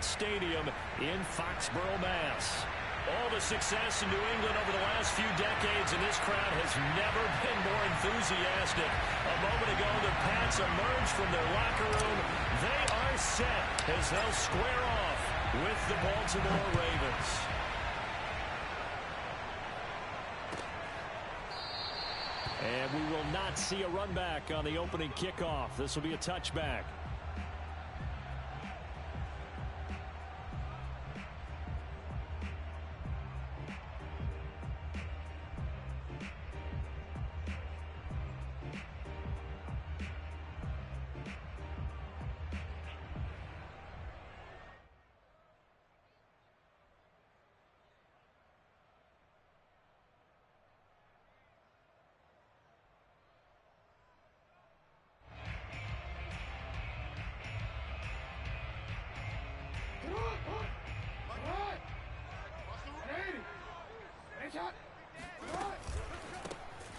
Stadium in Foxborough, Mass. All the success in New England over the last few decades, and this crowd has never been more enthusiastic. A moment ago, the Pats emerged from their locker room. They are set as they'll square off with the Baltimore Ravens. And we will not see a run back on the opening kickoff. This will be a touchback.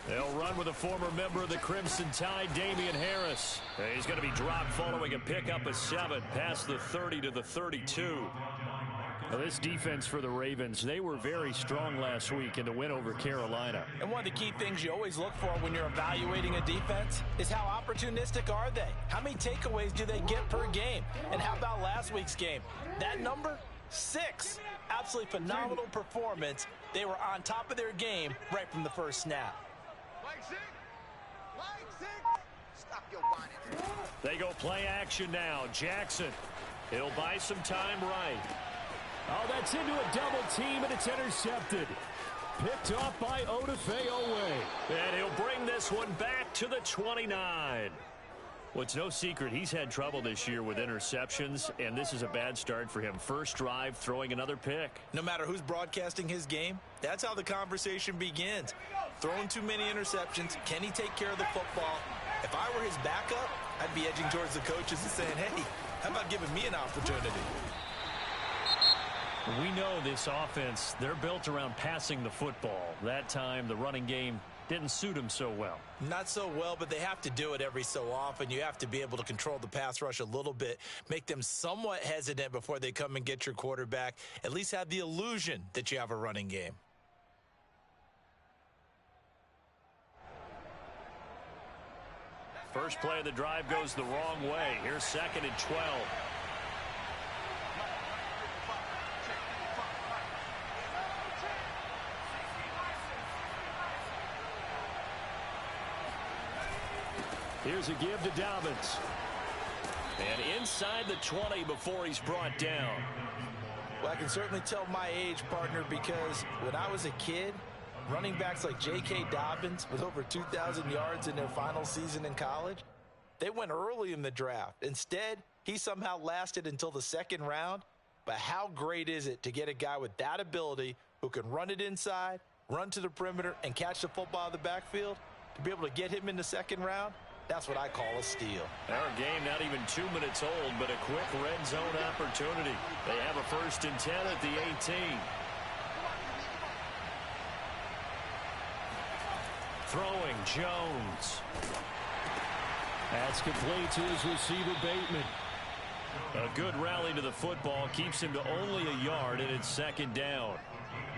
They'll run with a former member of the Crimson Tide, Damian Harris. He's going to be dropped following a pickup of 7 past the 30 to the 32. Now, this defense for the Ravens, they were very strong last week in the win over Carolina. And one of the key things you always look for when you're evaluating a defense is how opportunistic are they? How many takeaways do they get per game? And how about last week's game? That number, 6. Absolutely phenomenal performance. They were on top of their game right from the first snap. They go play action now. Jackson. He'll buy some time right. Oh, that's into a double team, and it's intercepted. Picked off by Odafe Owe. And he'll bring this one back to the 29. Well, it's no secret he's had trouble this year with interceptions, and this is a bad start for him. First drive, throwing another pick. No matter who's broadcasting his game, that's how the conversation begins. Throwing too many interceptions, can he take care of the football? If I were his backup, I'd be edging towards the coaches and saying, hey, how about giving me an opportunity? We know this offense, they're built around passing the football. That time, the running game didn't suit him so well. Not so well, but they have to do it every so often. You have to be able to control the pass rush a little bit, make them somewhat hesitant before they come and get your quarterback, at least have the illusion that you have a running game. First play of the drive goes the wrong way. Here's 2nd and 12. Here's a give to Dobbins. And inside the 20 before he's brought down. Well, I can certainly tell my age, partner, because when I was a kid, running backs like J.K. Dobbins with over 2,000 yards in their final season in college, they went early in the draft. Instead, he somehow lasted until the 2nd round. But how great is it to get a guy with that ability who can run it inside, run to the perimeter, and catch the football out of the backfield? To be able to get him in the 2nd round, that's what I call a steal. Our game not even 2 minutes old, but a quick red zone opportunity. They have a 1st and 10 at the 18. Throwing Jones. That's complete to his receiver, Bateman. A good rally to the football keeps him to only a yard, and it's 2nd down.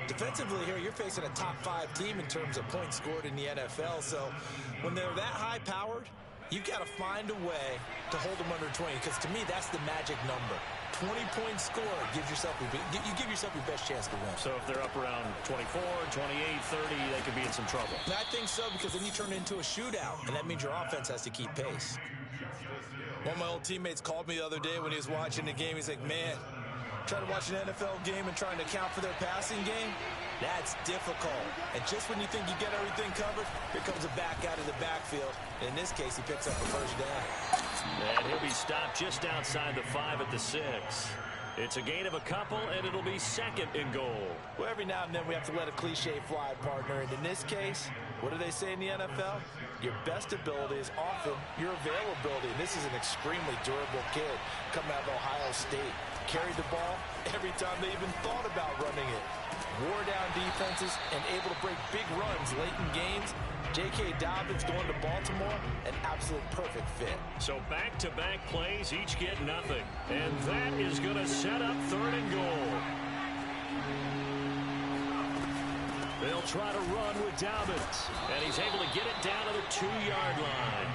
Defensively here, you're facing a top 5 team in terms of points scored in the NFL. So when they're that high-powered, you've got to find a way to hold them under 20, because to me, that's the magic number. 20 points scored gives yourself you give yourself your best chance to win. So if they're up around 24, 28, 30, they could be in some trouble. And I think so, because then you turn it into a shootout, and that means your offense has to keep pace. One of my old teammates called me the other day when he was watching the game. He's like, man, trying to watch an NFL game and trying to account for their passing game, that's difficult. And just when you think you get everything covered, here comes a back out of the backfield. And in this case, he picks up the 1st down. And he'll be stopped just outside the 5 at the 6. It's a gain of a couple, and it'll be 2nd and goal. Well, every now and then we have to let a cliche fly, partner. And in this case, what do they say in the NFL? Your best ability is often your availability. And this is an extremely durable kid coming out of Ohio State. carried the ball every time they even thought about running it. Wore down defenses and able to break big runs late in games. J.K. Dobbins going to Baltimore, an absolute perfect fit. So back-to-back plays, each get nothing. And that is going to set up 3rd and goal. They'll try to run with Dobbins. And he's able to get it down to the 2-yard line.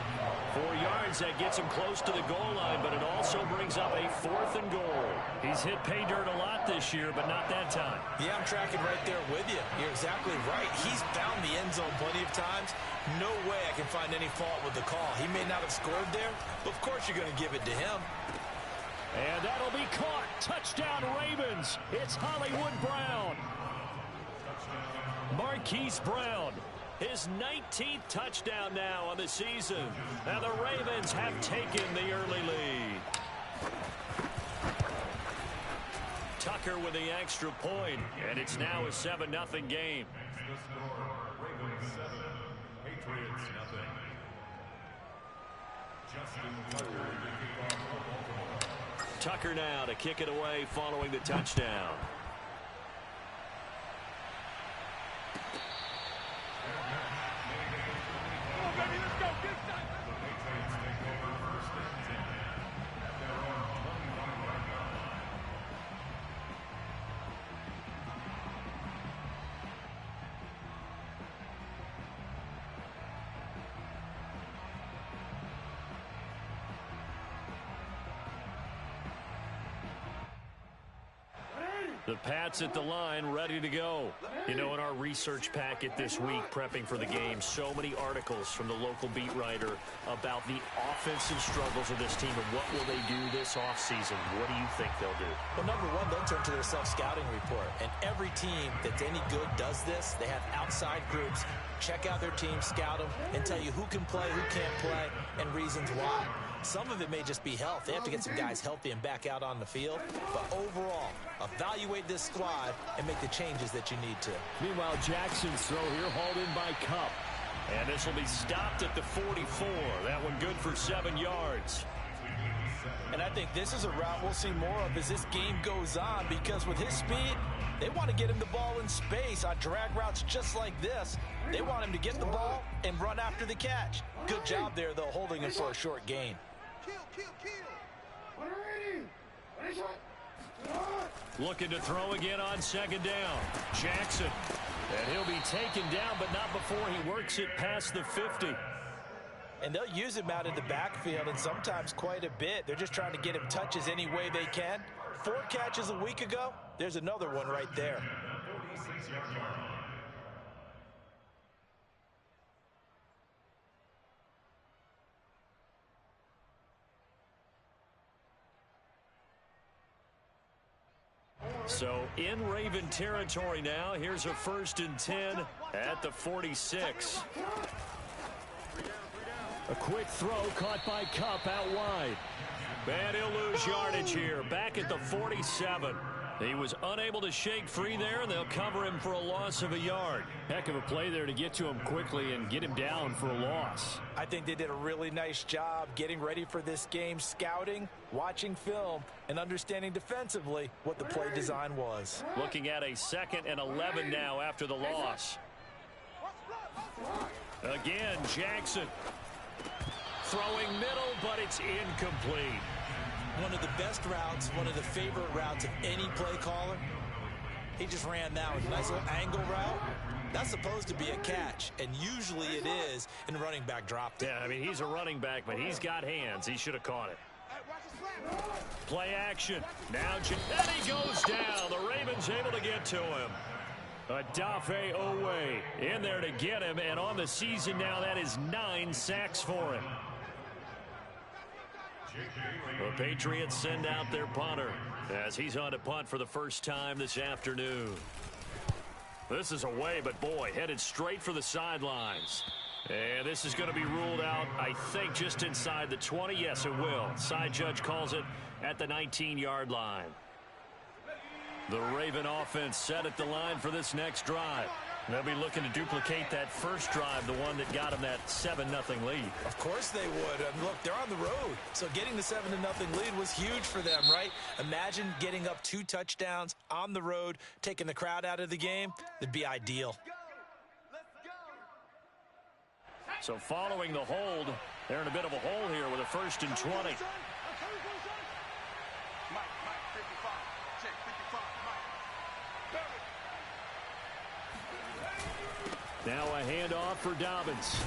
4 yards, that gets him close to the goal line, but it also brings up a 4th and goal. He's hit pay dirt a lot this year, but not that time. Yeah, I'm tracking right there with you. You're exactly right. He's found the end zone plenty of times. No way I can find any fault with the call. He may not have scored there, but of course you're going to give it to him. And that'll be caught. Touchdown, Ravens. It's Hollywood Brown. Marquise Brown. His 19th touchdown now on the season. Now the Ravens have taken the early lead. Tucker with the extra point, and it's now a 7-0 game. Ravens 7, Patriots nothing. Justin Tucker now to kick it away following the touchdown. The Pats at the line, ready to go. You know, in our research packet this week, prepping for the game, so many articles from the local beat writer about the offensive struggles of this team and what will they do this offseason. What do you think they'll do? Well, number one, they'll turn to their self-scouting report. And every team that's any good does this. They have outside groups. Check out their team, scout them, and tell you who can play, who can't play, and reasons why. Some of it may just be health. They have to get some guys healthy and back out on the field. But overall, evaluate this squad and make the changes that you need to. Meanwhile, Jackson's throw here hauled in by Kupp. And this will be stopped at the 44. That one good for 7 yards. And I think this is a route we'll see more of as this game goes on, because with his speed, they want to get him the ball in space on drag routes just like this. They want him to get the ball and run after the catch. Good job there, though, holding him for a short gain. Looking to throw again on 2nd down. Jackson. And he'll be taken down, but not before he works it past the 50. And they'll use him out in the backfield, and sometimes quite a bit. They're just trying to get him touches any way they can. 4 catches a week ago. There's another one right there. So in Raven territory now. Here's a 1st and 10 at the 46. A quick throw caught by Kupp out wide. And he'll lose yardage here. Back at the 47. He was unable to shake free there, and they'll cover him for a loss of a yard. Heck of a play there to get to him quickly and get him down for a loss. I think they did a really nice job getting ready for this game, scouting, watching film, and understanding defensively what the play design was. Looking at a 2nd and 11 now after the loss. Again, Jackson. Throwing middle, but it's incomplete. One of the best routes, one of the favorite routes of any play caller. He just ran that with a nice little angle route. That's supposed to be a catch, and usually it is, and the running back dropped it. Yeah, I mean, he's a running back, but he's got hands. He should have caught it. Play action. Now, and he goes down. The Ravens able to get to him. Odafe Oweh in there to get him, and on the season now, that is 9 sacks for him. The Patriots send out their punter as he's on to punt for the first time this afternoon. This is away, but boy, headed straight for the sidelines. And this is going to be ruled out, I think, just inside the 20. Yes, it will. Side judge calls it at the 19-yard line. The Raven offense set at the line for this next drive. They'll be looking to duplicate that first drive, the one that got them that 7-0 lead. Of course they would. Look, they're on the road. So getting the 7-0 lead was huge for them, right? Imagine getting up 2 touchdowns on the road, taking the crowd out of the game. That'd be ideal. So following the hold, they're in a bit of a hole here with a 1st and 20. Now a handoff for Dobbins.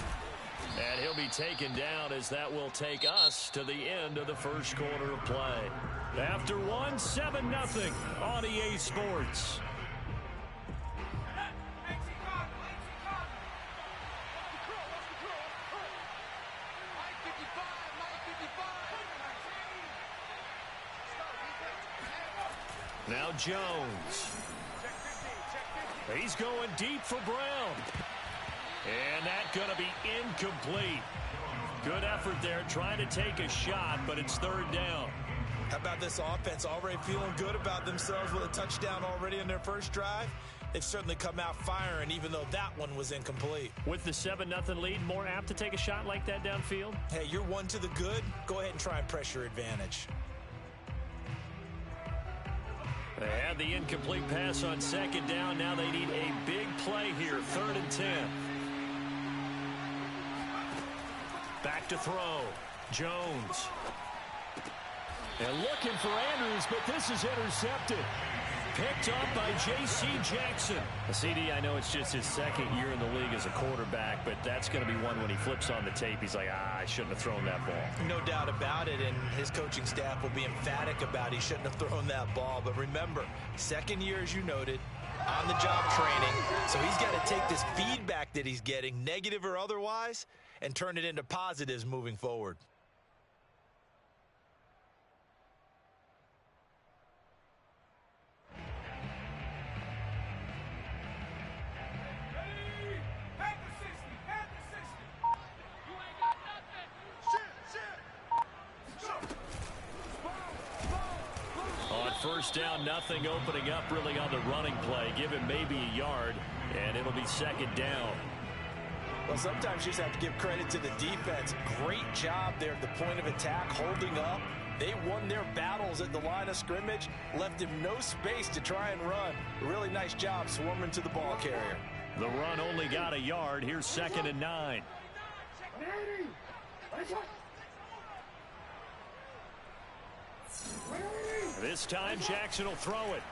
And he'll be taken down as that will take us to the end of the first quarter of play. After one, 7-0 on EA Sports. Now Jones. He's going deep for Brown. And that's going to be incomplete. Good effort there trying to take a shot, but it's 3rd down. How about this offense already feeling good about themselves with a touchdown already in their first drive? They've certainly come out firing, even though that one was incomplete. With the 7-0 lead, more apt to take a shot like that downfield? Hey, you're one to the good. Go ahead and try and press your advantage. They had the incomplete pass on 2nd down. Now they need a big play here, 3rd and 10. Back to throw. Jones. And looking for Andrews, but this is intercepted. Picked up by J.C. Jackson. CD, I know it's just his 2nd year in the league as a quarterback, but that's going to be one when he flips on the tape. He's like, I shouldn't have thrown that ball. No doubt about it, and his coaching staff will be emphatic about he shouldn't have thrown that ball. But remember, 2nd year, as you noted, on-the-job training. So he's got to take this feedback that he's getting, negative or otherwise, and turn it into positives moving forward. First down, nothing opening up really on the running play. Give him maybe a yard, and it'll be 2nd down. Well, sometimes you just have to give credit to the defense. Great job there at the point of attack, holding up. They won their battles at the line of scrimmage, left him no space to try and run. Really nice job swarming to the ball carrier. The run only got a yard. Here's 2nd and 9. This time Jackson will throw it.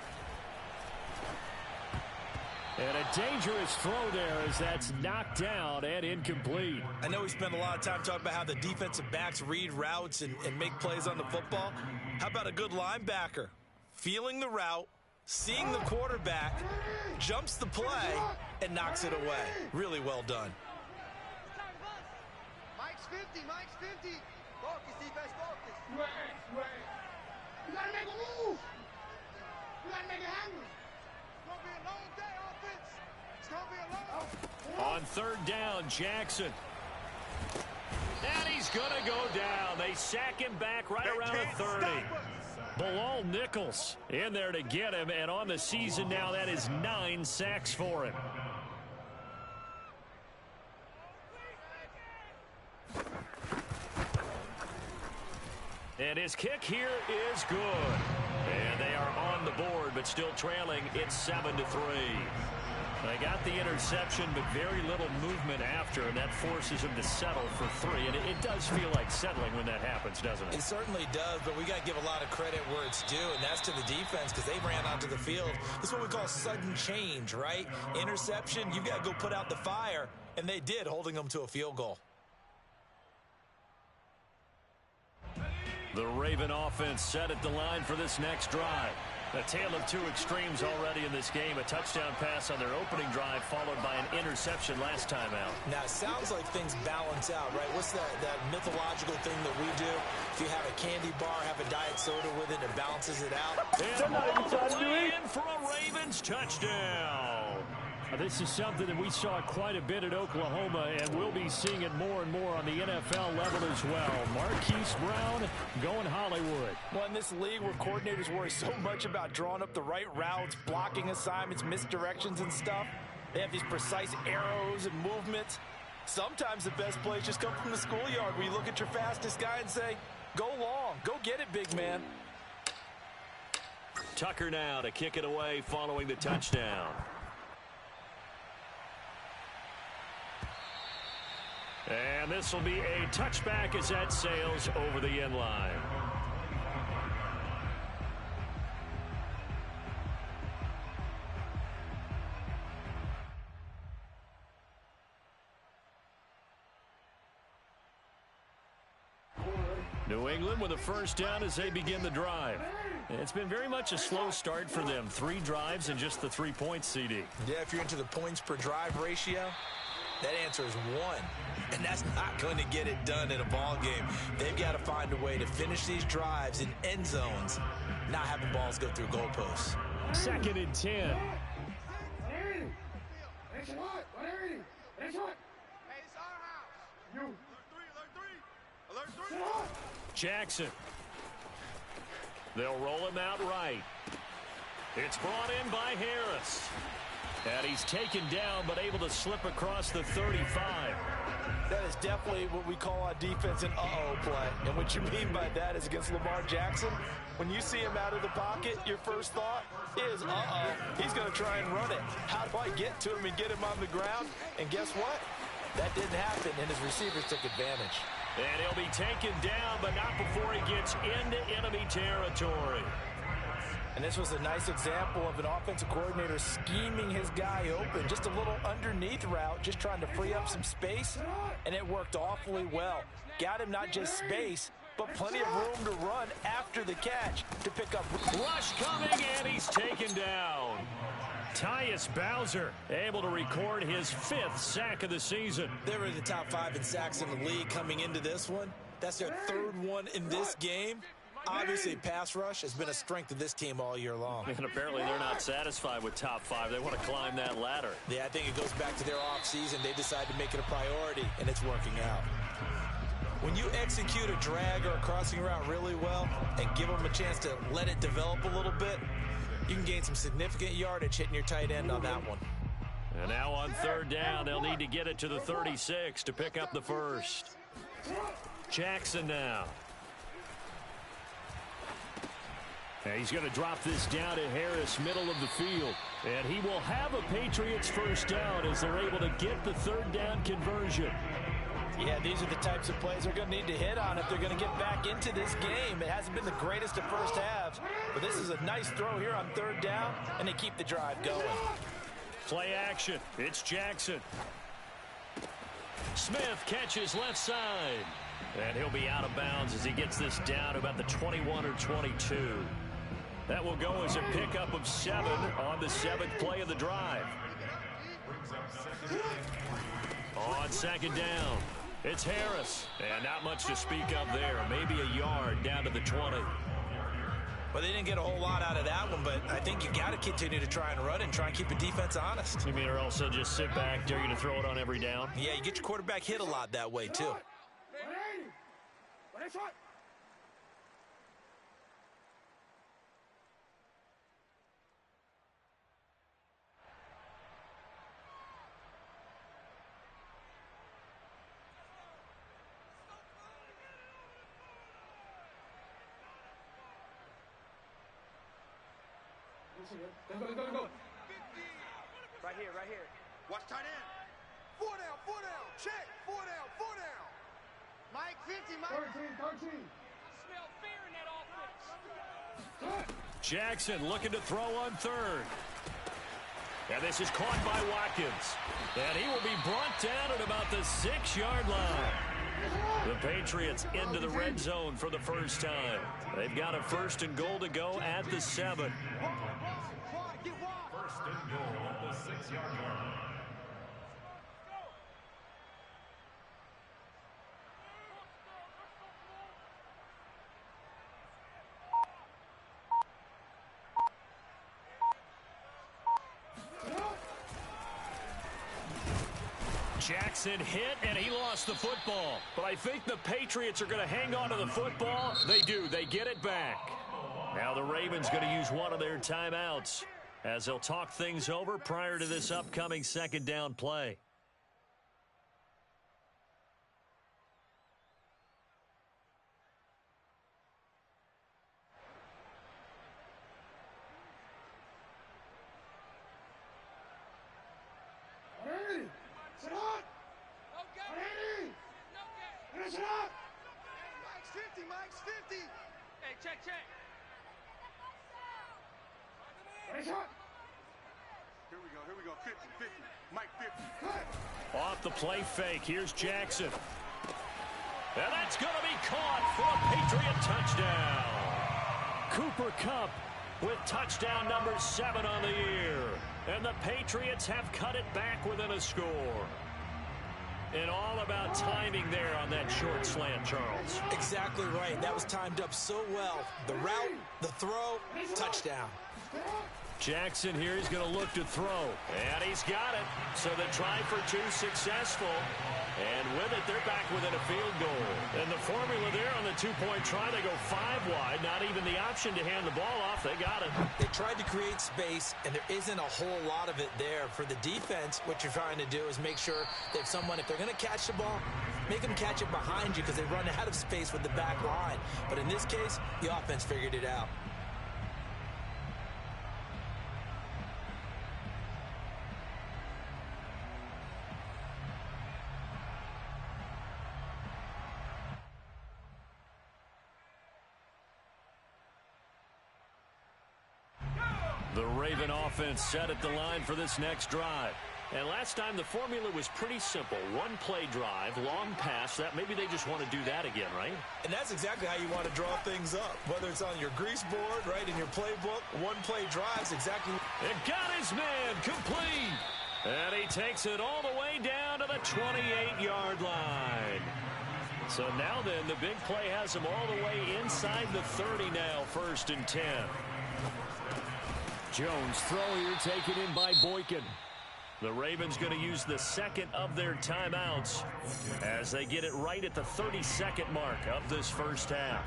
And a dangerous throw there as that's knocked down and incomplete. I know we spent a lot of time talking about how the defensive backs read routes and make plays on the football. How about a good linebacker? Feeling the route, seeing the quarterback, jumps the play, and knocks it away. Really well done. Mike's 50, Mike's 50. Focus, defense, focus. You gotta make a move. You gotta make it happen. It's gonna be a long day, offense. It's gonna be a long. On 3rd down, Jackson. And he's gonna go down. They sack him back right around the 30. Bilal Nichols in there to get him, and on the season now, that is 9 sacks for him. And his kick here is good. And they are on the board, but still trailing. It's 7-3. They got the interception, but very little movement after, and that forces him to settle for 3. And it does feel like settling when that happens, doesn't it? It certainly does, but we got to give a lot of credit where it's due, and that's to the defense because they ran onto the field. This is what we call sudden change, right? Interception, you've got to go put out the fire, and they did, holding them to a field goal. The Raven offense set at the line for this next drive. A tale of two extremes already in this game. A touchdown pass on their opening drive followed by an interception last time out. Now, it sounds like things balance out, right? What's that mythological thing that we do? If you have a candy bar, have a diet soda with it, it balances it out. And in for a Ravens touchdown. This is something that we saw quite a bit at Oklahoma, and we'll be seeing it more and more on the NFL level as well. Marquise Brown going Hollywood. Well, in this league where coordinators worry so much about drawing up the right routes, blocking assignments, misdirections and stuff, They have these precise arrows and movements. Sometimes the best plays just come from the schoolyard where you look at your fastest guy and say, go long, go get it, big man. Tucker now to kick it away following the touchdown. And this will be a touchback as that sails over the end line. New England with a first down as they begin the drive. It's been very much a slow start for them. 3 drives and just the 3 points, CD. Yeah, if you're into the points per drive ratio, that answer is 1. And that's not going to get it done in a ball game. They've got to find a way to finish these drives in end zones, not having balls go through goalposts. 2nd and 10. Jackson. They'll roll him out right. It's brought in by Harris. And he's taken down, but able to slip across the 35. That is definitely what we call on defense an uh-oh play. And what you mean by that is against Lamar Jackson, when you see him out of the pocket, your first thought is, uh-oh, he's going to try and run it. How do I get to him and get him on the ground? And guess what? That didn't happen, and his receivers took advantage. And he'll be taken down, but not before he gets into enemy territory. And this was a nice example of an offensive coordinator scheming his guy open. Just a little underneath route, just trying to free up some space, and it worked awfully well. Got him not just space, but plenty of room to run after the catch to pick up. Rush coming, and he's taken down. Tyus Bowser able to record his 5th sack of the season. They were in the top 5 in sacks in the league coming into this one. That's their 3rd one in this game. Obviously, pass rush has been a strength of this team all year long. And apparently they're not satisfied with top 5. They want to climb that ladder. Yeah, I think it goes back to their offseason. They decided to make it a priority, and it's working out. When you execute a drag or a crossing route really well and give them a chance to let it develop a little bit, you can gain some significant yardage hitting your tight end on that one. And now on 3rd down, they'll need to get it to the 36 to pick up the first. Jackson now. And he's going to drop this down to Harris, middle of the field. And he will have a Patriots first down as they're able to get the 3rd down conversion. Yeah, these are the types of plays they're going to need to hit on if they're going to get back into this game. It hasn't been the greatest of first halves, but this is a nice throw here on 3rd down, and they keep the drive going. Play action. It's Jackson. Smith catches left side. And he'll be out of bounds as he gets this down to about the 21 or 22. That will go as a pickup of 7 on the 7th play of the drive. On 2nd down, it's Harris. And not much to speak of there. Maybe a yard down to the 20. Well, they didn't get a whole lot out of that one, but I think you got to continue to try and run and try and keep the defense honest. You mean or also just sit back, dare you to throw it on every down? Yeah, you get your quarterback hit a lot that way, too. Go. Right here. Watch tight end. 4 down. Check. 4 down. Mike, 50, Mike. 13. Smell fear in that offense. Jackson looking to throw on 3rd. And this is caught by Watkins. And he will be brought down at about the 6-yard line. The Patriots into the red zone for the first time. They've got a 1st and goal to go at the 7. 1st and goal at the 6-yard line. Jackson hit, and he lost the football. But I think the Patriots are going to hang on to the football. They do. They get it back. Now the Ravens going to use one of their timeouts. as they'll talk things over prior to this upcoming second down play. Here we go. 50. Mike 50. Off the play fake. Here's Jackson. And that's going to be caught for a Patriot touchdown. Cooper Kupp with touchdown number 7 on the year. And the Patriots have cut it back within a score. And all about timing there on that short slant, Charles. Exactly right. That was timed up so well. The route, the throw, touchdown. Jackson here is going to look to throw. And he's got it. So the try for 2 successful. And with it, they're back within a field goal. And the formula there on the 2-point try, they go 5 wide. Not even the option to hand the ball off. They got it. They tried to create space, and there isn't a whole lot of it there. For the defense, what you're trying to do is make sure that someone, if they're going to catch the ball, make them catch it behind you because they run out of space with the back line. But in this case, the offense figured it out. The Raven offense set at the line for this next drive. And last time the formula was pretty simple. 1-play drive, long pass. That maybe they just want to do that again, right? And that's exactly how you want to draw things up. Whether it's on your grease board, right, in your playbook, 1-play drives exactly. It got his man complete. And he takes it all the way down to the 28-yard line. So now then, the big play has him all the way inside the 30 now, 1st and 10. Jones throw here taken in by Boykin. The Ravens going to use the second of their timeouts as they get it right at the 32nd mark of this first half.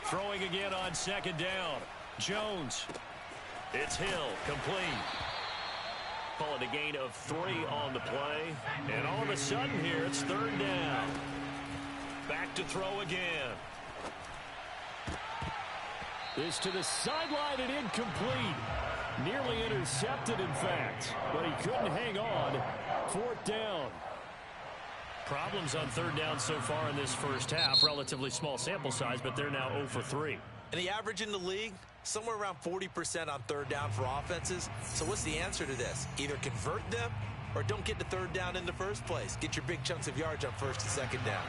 Throwing again on 2nd down. Jones. It's Hill, complete. Call it a gain of 3 on the play. And all of a sudden here, it's 3rd down. Back to throw again. This to the sideline and incomplete. Nearly intercepted, in fact. But he couldn't hang on. 4th down. Problems on 3rd down so far in this first half. Relatively small sample size, but they're now 0 for 3. And the average in the league, somewhere around 40% on 3rd down for offenses. So what's the answer to this? Either convert them or don't get to 3rd down in the first place. Get your big chunks of yards on 1st and 2nd down.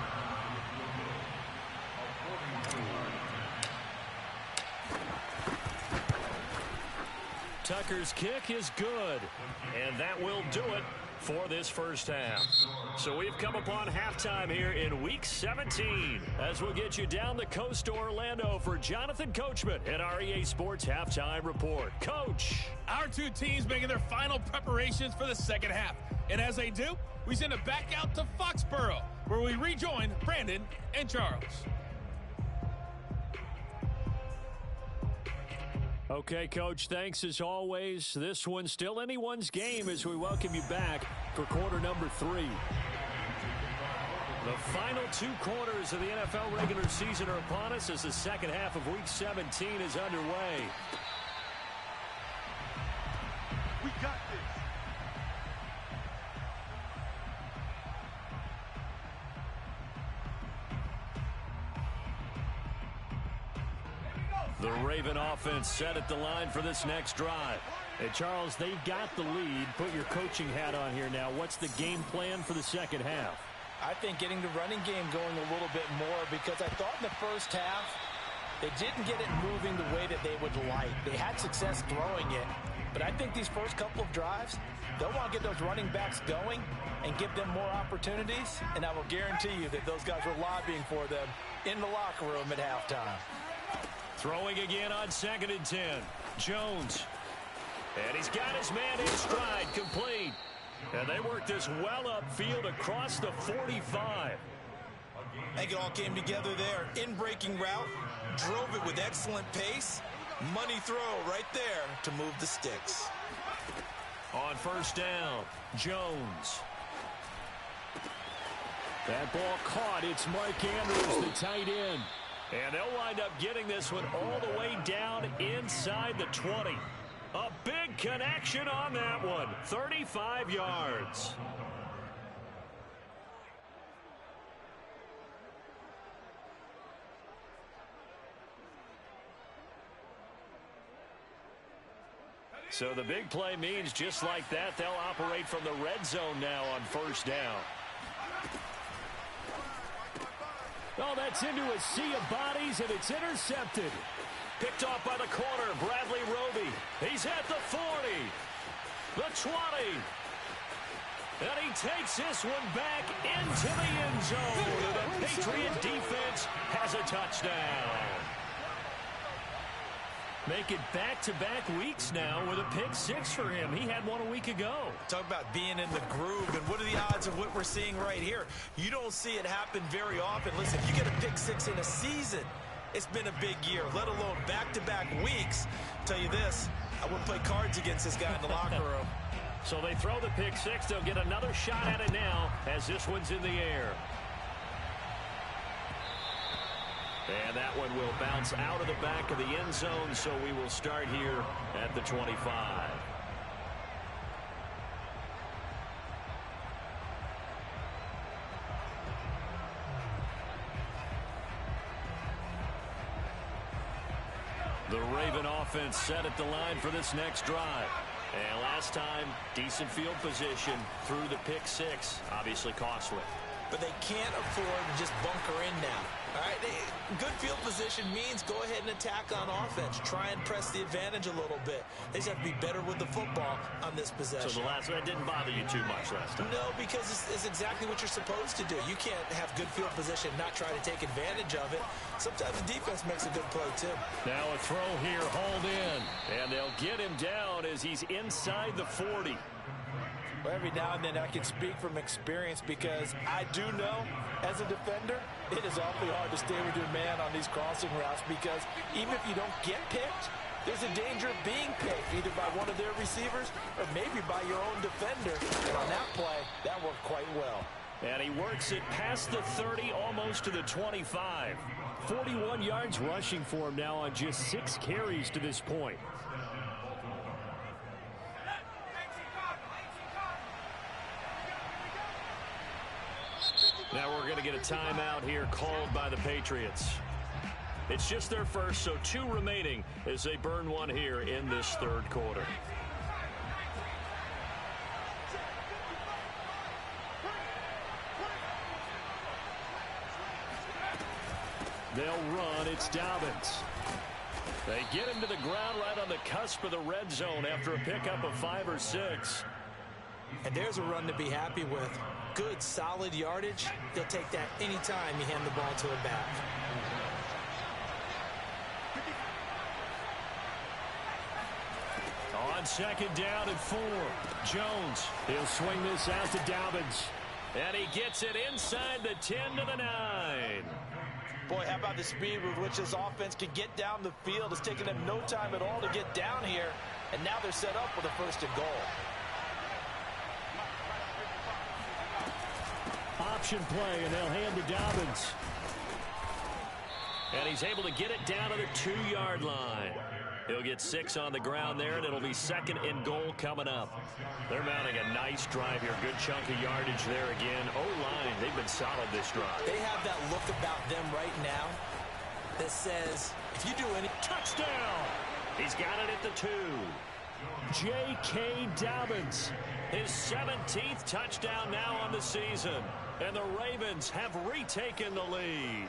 Tucker's kick is good, and that will do it for this first half. So we've come upon halftime here in Week 17 as we'll get you down the coast to Orlando for Jonathan Coachman at our EA Sports Halftime Report. Coach. Our 2 teams making their final preparations for the second half. And as they do, we send it back out to Foxborough, where we rejoin Brandon and Charles. Okay, Coach, thanks as always. This one's still anyone's game as we welcome you back for quarter number 3. The final 2 quarters of the NFL regular season are upon us as the second half of Week 17 is underway. We got this. The Raven offense set at the line for this next drive. And Charles, they've got the lead. Put your coaching hat on here now. What's the game plan for the second half? I think getting the running game going a little bit more because I thought in the first half they didn't get it moving the way that they would like. They had success throwing it, but I think these first couple of drives, they'll want to get those running backs going and give them more opportunities, and I will guarantee you that those guys were lobbying for them in the locker room at halftime. Throwing again on 2nd and 10. Jones. And he's got his man in stride, complete. And they work this well upfield across the 45. I think it all came together there. In-breaking route, drove it with excellent pace. Money throw right there to move the sticks. On first down, Jones. That ball caught. It's Mark Andrews, the tight end. And they'll wind up getting this one all the way down inside the 20. A big connection on that one. 35 yards. So the big play means just like that, they'll operate from the red zone now on first down. Oh, that's into a sea of bodies, and it's intercepted. Picked off by the corner, Bradley Roby. He's at the 40, the 20. And he takes this one back into the end zone. And the Patriot defense has a touchdown. Make it back-to-back weeks now with a pick six for him. He had one a week ago. Talk about being in the groove, and what are the odds of what we're seeing right here? You don't see it happen very often. Listen, if you get a pick six in a season, it's been a big year, let alone back-to-back weeks. I'll tell you this, I wouldn't play cards against this guy in the locker room. So they throw the pick six. They'll get another shot at it now as this one's in the air. And that one will bounce out of the back of the end zone, so we will start here at the 25. The Raven offense set at the line for this next drive. And last time, decent field position through the pick six. Obviously costly. But they can't afford to just bunker in now. All right, good field position means go ahead and attack on offense. Try and press the advantage a little bit. They just have to be better with the football on this possession. So the last one didn't bother you too much last time? No, because it's exactly what you're supposed to do. You can't have good field position and not try to take advantage of it. Sometimes the defense makes a good play, too. Now a throw here, hauled in. And they'll get him down as he's inside the 40. Well, every now and then I can speak from experience because I do know, as a defender, it is awfully hard to stay with your man on these crossing routes because even if you don't get picked, there's a danger of being picked either by one of their receivers or maybe by your own defender. And on that play, that worked quite well. And he works it past the 30, almost to the 25. 41 yards rushing for him now on just 6 carries to this point. Now we're going to get a timeout here called by the Patriots. It's just their first, so 2 remaining as they burn one here in this third quarter. They'll run. It's Dobbins. They get him to the ground right on the cusp of the red zone after a pickup of 5 or 6. And there's a run to be happy with. Good, solid yardage. They'll take that anytime you hand the ball to a back. On second down and 4, Jones. He'll swing this out to Dobbins. And he gets it inside the 10 to the 9. Boy, how about the speed with which this offense can get down the field? It's taken them no time at all to get down here. And now they're set up with a 1st and goal. Option play, and they'll hand to Dobbins. And he's able to get it down to the 2-yard line. He'll get 6 on the ground there, and it'll be 2nd and goal coming up. They're mounting a nice drive here. Good chunk of yardage there again. O-line, they've been solid this drive. They have that look about them right now that says, if you do any... Touchdown! He's got it at the 2. J.K. Dobbins, his 17th touchdown now on the season. And the Ravens have retaken the lead.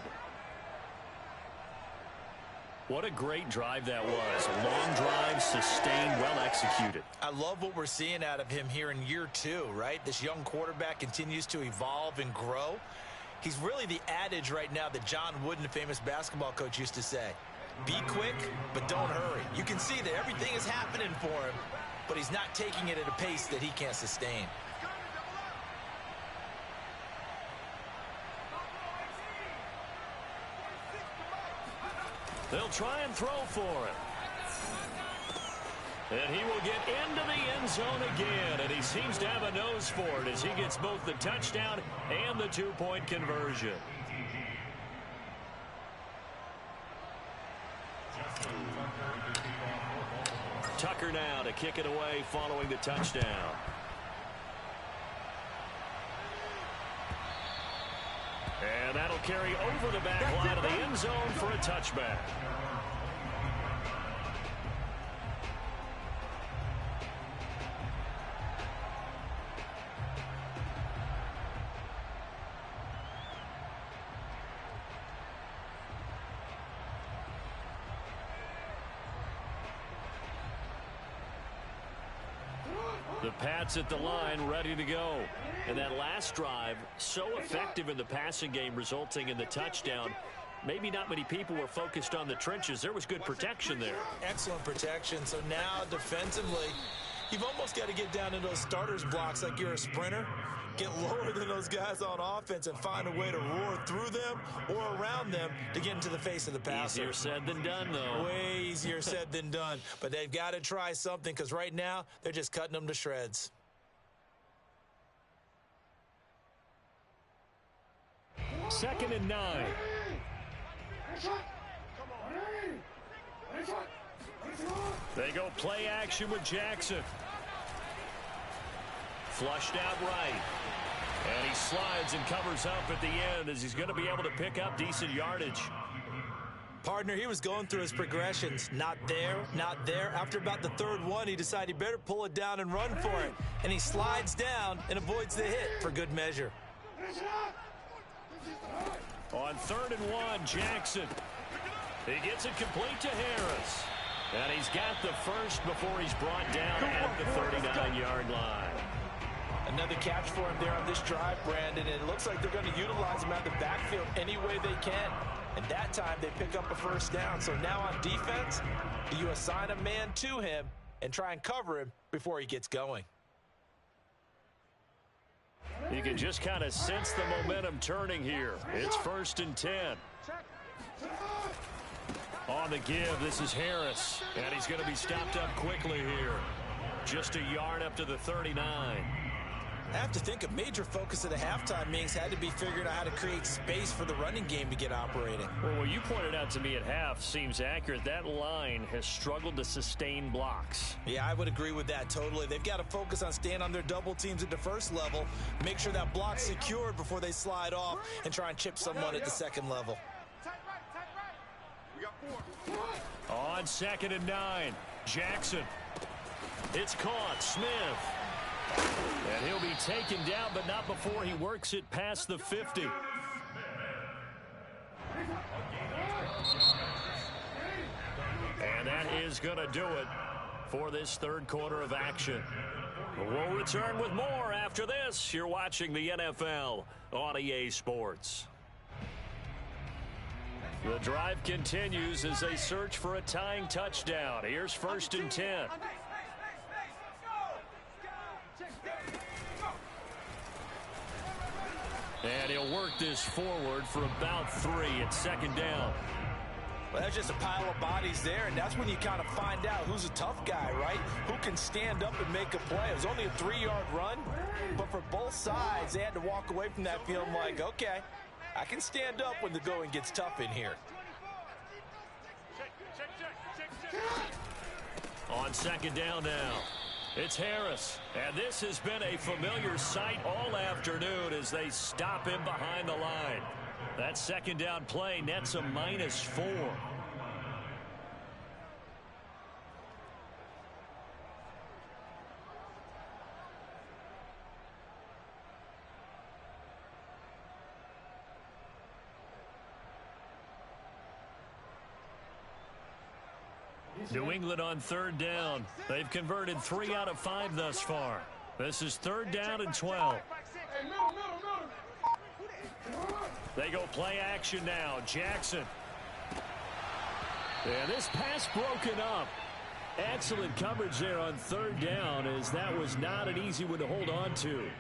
What a great drive that was. Long drive, sustained, well executed. I love what we're seeing out of him here in year 2, right? This young quarterback continues to evolve and grow. He's really the adage right now that John Wooden, the famous basketball coach, used to say. Be quick, but don't hurry. You can see that everything is happening for him, but he's not taking it at a pace that he can't sustain. They'll try and throw for it. And he will get into the end zone again, and he seems to have a nose for it as he gets both the touchdown and the 2-point conversion. Tucker now to kick it away following the touchdown. And that'll carry over the back line of the end zone for a touchback. The Pats at the line, ready to go. And that last drive, so effective in the passing game, resulting in the touchdown. Maybe not many people were focused on the trenches. There was good protection there. Excellent protection. So now defensively, you've almost got to get down in those starters blocks like you're a sprinter. Get lower than those guys on offense and find a way to roar through them or around them to get into the face of the passer. Easier said than done, though. Way easier said than done. But they've got to try something because right now they're just cutting them to shreds. Second and 9. They go play action with Jackson. Flushed out right. And he slides and covers up at the end as he's going to be able to pick up decent yardage. Partner, he was going through his progressions. Not there, not there. After about the third one, he decided he better pull it down and run for it. And he slides down and avoids the hit for good measure. On 3rd and 1, Jackson. He gets it complete to Harris. And he's got the first before he's brought down at the 39-yard line. Another catch for him there on this drive, Brandon. And it looks like they're going to utilize him out the backfield any way they can. And that time they pick up a first down. So now on defense, you assign a man to him and try and cover him before he gets going. You can just kind of sense the momentum turning here. It's 1st and 10. On the give, this is Harris. And he's going to be stopped up quickly here. Just a yard up to the 39. I have to think a major focus of the halftime meetings had to be figuring out how to create space for the running game to get operating. Well, what you pointed out to me at half seems accurate. That line has struggled to sustain blocks. Yeah, I would agree with that totally. They've got to focus on staying on their double teams at the first level, make sure that block's secured before they slide off, and try and chip someone at the second level. On 2nd and 9, Jackson. It's caught. Smith. And he'll be taken down, but not before he works it past the 50. And that is going to do it for this 3rd quarter of action. We'll return with more after this. You're watching the NFL on EA Sports. The drive continues as they search for a tying touchdown. Here's 1st and 10. And he'll work this forward for about 3 at 2nd down. Well, that's just a pile of bodies there, and that's when you kind of find out who's a tough guy, right? Who can stand up and make a play. It was only a 3-yard run, but for both sides, they had to walk away from that feeling like, okay, I can stand up when the going gets tough in here. On 2nd down now, it's Harris. And this has been a familiar sight all afternoon as they stop him behind the line. That 2nd down play nets a -4. New England on 3rd down. They've converted 3 out of 5 thus far. This is 3rd down and 12. They go play action now. Jackson. And this pass broken up. Excellent coverage there on 3rd down, as that was not an easy one to hold on to.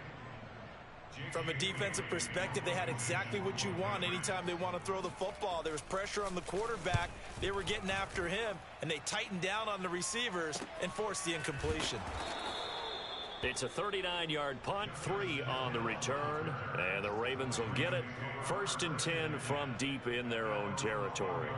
From a defensive perspective, they had exactly what you want anytime they want to throw the football. There was pressure on the quarterback. They were getting after him, and they tightened down on the receivers and forced the incompletion. It's a 39-yard punt, 3 on the return, and the Ravens will get it. 1st and 10 from deep in their own territory.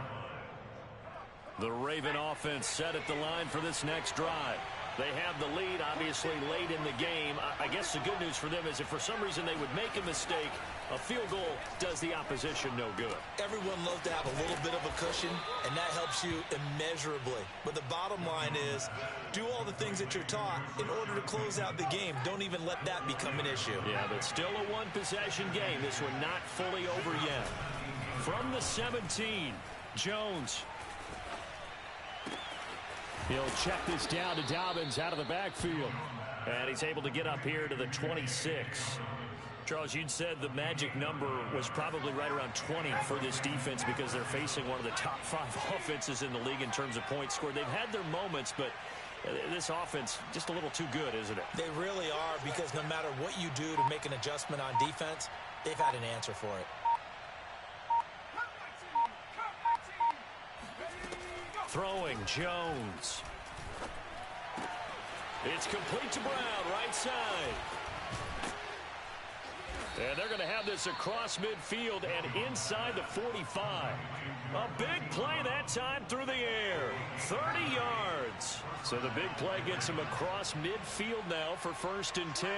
The Raven offense set at the line for this next drive. They have the lead, obviously, late in the game. I guess the good news for them is if for some reason they would make a mistake, a field goal does the opposition no good. Everyone loves to have a little bit of a cushion, and that helps you immeasurably. But the bottom line is, do all the things that you're taught in order to close out the game. Don't even let that become an issue. Yeah, but still a one-possession game. This one not fully over yet. From the 17, Jones. He'll check this down to Dobbins out of the backfield. And he's able to get up here to the 26. Charles, you'd said the magic number was probably right around 20 for this defense because they're facing one of the top 5 offenses in the league in terms of points scored. They've had their moments, but this offense just a little too good, isn't it? They really are, because no matter what you do to make an adjustment on defense, they've had an answer for it. Throwing, Jones. It's complete to Brown, right side. And they're going to have this across midfield and inside the 45. A big play that time through the air. 30 yards. So the big play gets him across midfield now for 1st and 10.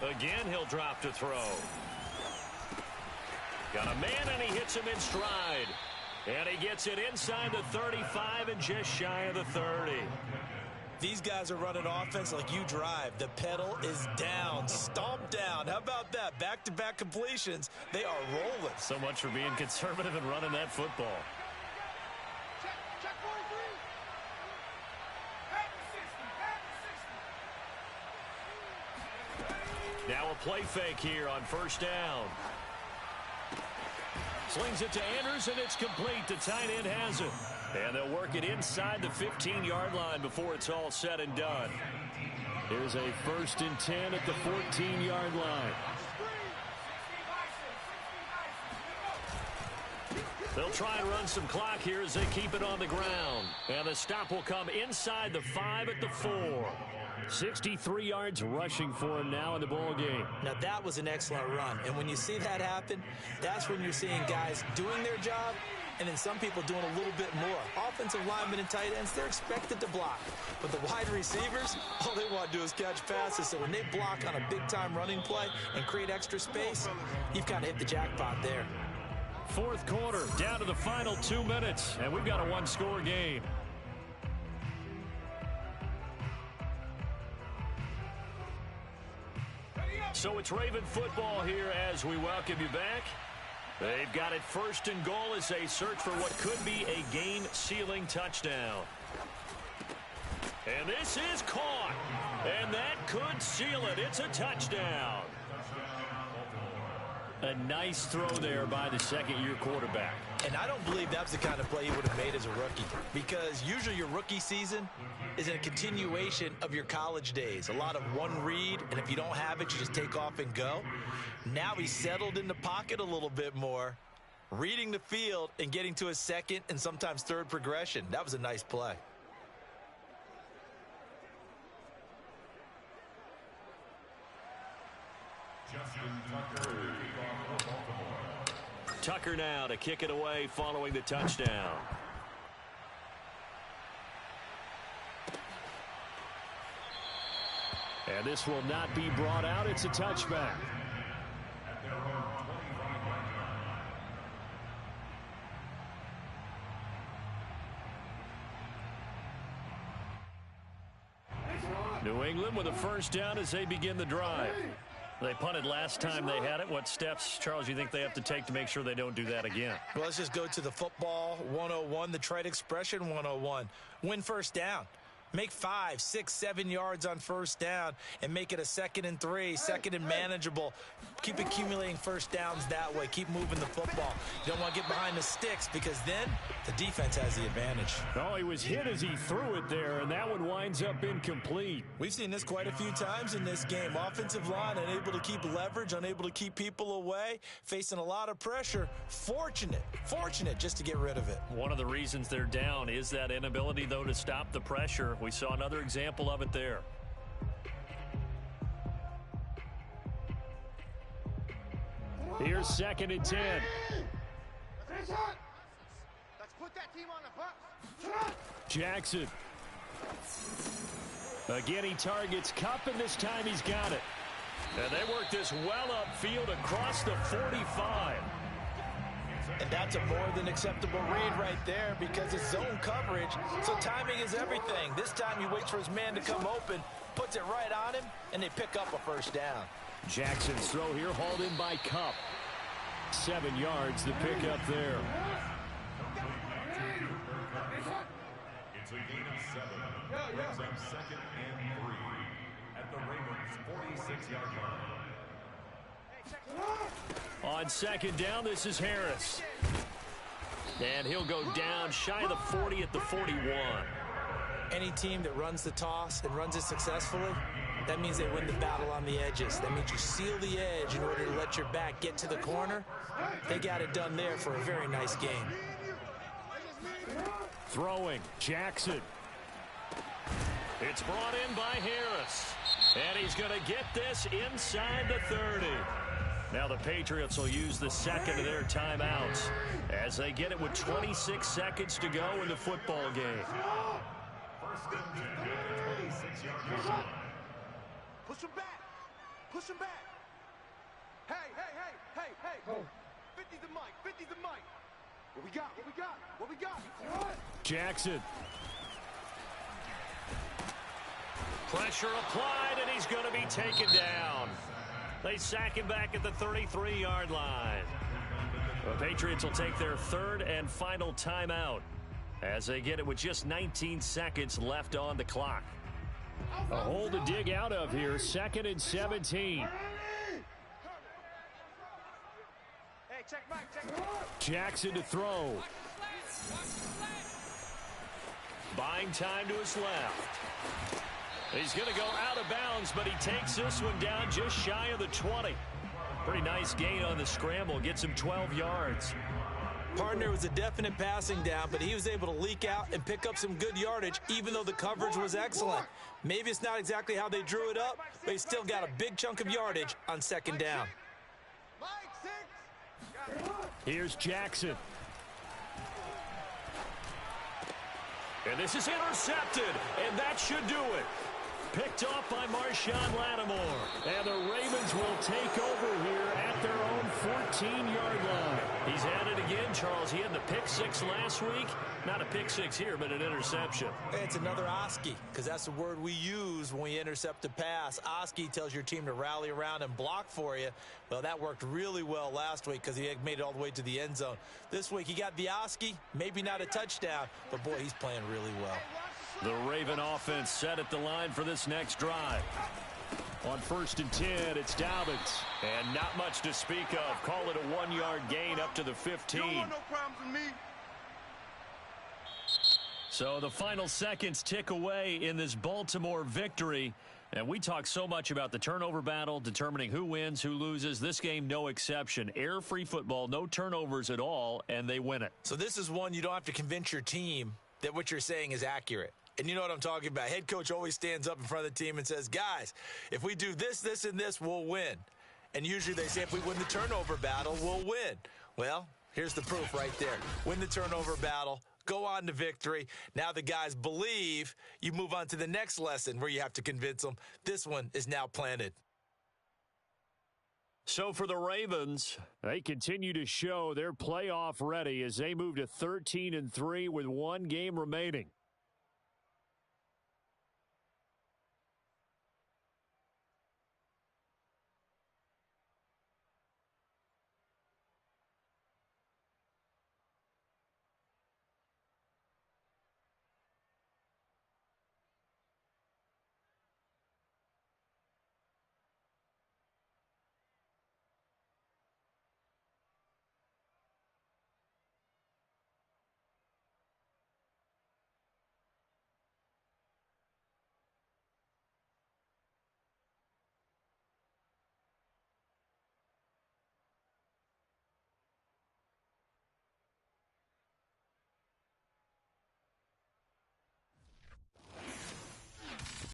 Again, he'll drop to throw. Got a man, and he hits him in stride. And he gets it inside the 35 and just shy of the 30. These guys are running offense like you drive. The pedal is down, stomp down. How about that? Back-to-back completions. They are rolling. So much for being conservative and running that football. Check 43. Now a play fake here on 1st down. Slings it to Andrews, and it's complete. The tight end has it. And they'll work it inside the 15-yard line before it's all said and done. Here's a 1st and 10 at the 14-yard line. They'll try and run some clock here as they keep it on the ground. And the stop will come inside the 5 at the 4. 63 yards rushing for him now in the ball game. Now that was an excellent run, and when you see that happen, that's when you're seeing guys doing their job and then some people doing a little bit more. Offensive linemen and tight ends, they're expected to block, but the wide receivers, all they want to do is catch passes. So when they block on a big-time running play and create extra space, you've kind of hit the jackpot there. 4th quarter, down to the final 2 minutes, and we've got a 1-score game. So it's Raven football here as we welcome you back. They've got it 1st and goal as they search for what could be a game-sealing touchdown. And this is caught. And that could seal it. It's a touchdown. A nice throw there by the 2nd-year quarterback. And I don't believe that's the kind of play he would have made as a rookie, because usually your rookie season is a continuation of your college days. A lot of one read, and if you don't have it, you just take off and go. Now he's settled in the pocket a little bit more, reading the field and getting to a 2nd and sometimes 3rd progression. That was a nice play. Tucker now to kick it away following the touchdown. And this will not be brought out. It's a touchback. New England with a 1st down as they begin the drive. They punted last time they had it. What steps, Charles, you think they have to take to make sure they don't do that again? Well, let's just go to the football 101, the trite expression 101. Win 1st down. Make 5, 6, 7 yards on first down and make it a 2nd and 3, 2nd and manageable. Keep accumulating first downs that way. Keep moving the football. You don't want to get behind the sticks because then the defense has the advantage. Oh, he was hit as he threw it there, and that one winds up incomplete. We've seen this quite a few times in this game. Offensive line unable to keep leverage, unable to keep people away, facing a lot of pressure. Fortunate just to get rid of it. One of the reasons they're down is that inability, though, to stop the pressure. We saw another example of it there. Here's 2nd and 10. Let's put that team on the bus. Jackson. Again, he targets Kupp, and this time he's got it. And they work this well upfield across the 45. And that's a more than acceptable read right there because it's zone coverage, so timing is everything. This time he waits for his man to come open, puts it right on him, and they pick up a first down. Jackson's throw here hauled in by Kupp. 7 yards to pick up there. It's a gain of 7. Brings up 2nd and 3 at the Ravens' 46-yard line. On 2nd down, this is Harris. And he'll go down shy of the 40 at the 41. Any team that runs the toss and runs it successfully, that means they win the battle on the edges. That means you seal the edge in order to let your back get to the corner. They got it done there for a very nice game. Throwing, Jackson. It's brought in by Harris. And he's going to get this inside the 30. Now the Patriots will use the second of their timeouts as they get it with 26 seconds to go in the football game. First and 10 at the 26-yard line. Push him back. Push him back. Hey. 50's the mic. 50's the mic. What we got? Jackson. Pressure applied, and he's going to be taken down. They sack him back at the 33-yard line. The Patriots will take their 3rd and final timeout as they get it with just 19 seconds left on the clock. A hole to dig out of here, 2nd and 17. Hey, check Mike. Jackson to throw. Buying time to his left. He's going to go out of bounds, but he takes this one down just shy of the 20. Pretty nice gain on the scramble. Gets him 12 yards. Partner was a definite passing down, but he was able to leak out and pick up some good yardage, even though the coverage was excellent. Maybe it's not exactly how they drew it up, but he still got a big chunk of yardage on 2nd down. Here's Jackson. And this is intercepted, and that should do it. Picked off by Marshawn Lattimore. And the Ravens will take over here at their own 14-yard line. He's at it again, Charles. He had the pick 6 last week. Not a pick 6 here, but an interception. It's another Oski, because that's the word we use when we intercept a pass. Oski tells your team to rally around and block for you. Well, that worked really well last week because he made it all the way to the end zone. This week, he got the Oski, maybe not a touchdown, but boy, he's playing really well. The Raven offense set at the line for this next drive. On 1st and 10, it's Dobbins. And not much to speak of. Call it a 1-yard gain up to the 15. You don't want no problems with me. So the final seconds tick away in this Baltimore victory. And we talk so much about the turnover battle, determining who wins, who loses. This game, no exception. Air-free football, no turnovers at all, and they win it. So this is one you don't have to convince your team that what you're saying is accurate. And you know what I'm talking about. Head coach always stands up in front of the team and says, guys, if we do this, this, and this, we'll win. And usually they say if we win the turnover battle, we'll win. Well, here's the proof right there. Win the turnover battle. Go on to victory. Now the guys believe. You move on to the next lesson where you have to convince them. This one is now planted. So for the Ravens, they continue to show they're playoff ready as they move to 13-3 with 1 game remaining.